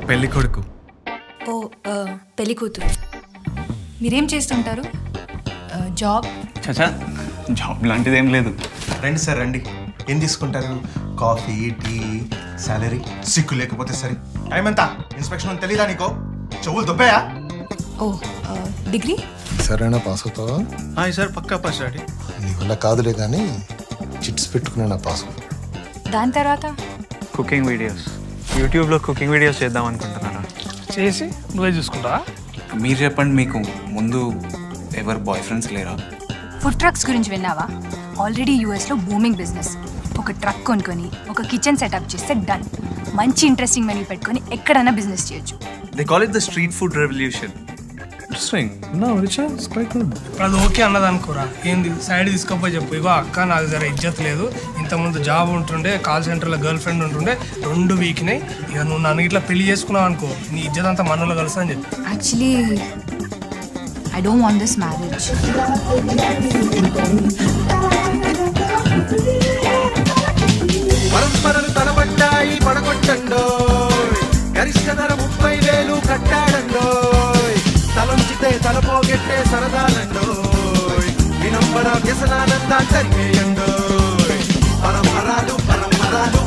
పెళ్లి కొడుకు. ఓ పెళ్లి కూతురు. మీరేం చేస్తుంటారు? జాబ్? చచా, జాబ్ లాంటిది ఏం లేదు. రండి సార్ రండి. ఏం తీసుకుంటారు? Coffee, tea, salary? సిక్కు లేకపోతే సరే. టైం ఎంత? ఇన్స్పెక్షన్ తెలీదా నీకో? చెవులు దుబ్బాయా? ఓ డిగ్రీ? సరేనా పాస్ అవుతావా? సార్ పక్కా పాస్ డాడీ. నీ వల్ల కాదులే కానీ చిట్స్ పెట్టుకున్నా నా పాస్. దాని తర్వాత కుకింగ్ వీడియోస్, యూట్యూబ్లో కుకింగ్ వీడియోస్ చేద్దాం అనుకుంటున్నారా? చేసి నువ్వే చూసుకుంటావా? మీరు చెప్పండి, మీకు ముందు ఎవరు బాయ్ ఫ్రెండ్స్ లేరా? ఫుడ్ ట్రక్స్ గురించి విన్నావా? ఆల్రెడీ యూఎస్లో బూమింగ్ బిజినెస్. ఒక ట్రక్ కొనుక్కొని ఒక కిచెన్ సెటప్ చేస్తే డన్. మంచి ఇంట్రెస్టింగ్ మెనూ పెట్టుకొని ఎక్కడైనా బిజినెస్ చేయొచ్చు. They call it the street food revolution. Interesting. అది ఓకే అన్నది అనుకోరా, ఏంది సైడ్ తీసుకోపోయి చెప్పు. ఇగో అక్క, నాకు జర ఇజ్జత్ లేదు, ఇంతకుముందు జాబ్ ఉంటుండే, కాల్ సెంటర్లో గర్ల్ ఫ్రెండ్ ఉంటుండే, 2 వీక్నాయి. ఇక నువ్వు నన్ను ఇట్లా పెళ్లి చేసుకున్నావు అనుకో, నీ ఇజ్జత్ అంతా మనలో కలుస్తా అని చెప్పి. Actually I don't want this marriage. పరంపరలు తలబడ్డాయి పడగొట్టండో, గరిష్ట ధర 30,000 కట్టాడండో, తలంచితే తలపోగెట్టే సరదాలండో, వినంబర వ్యసనానందా జరిగేయండో. పరంపరాలు పరంపరాలు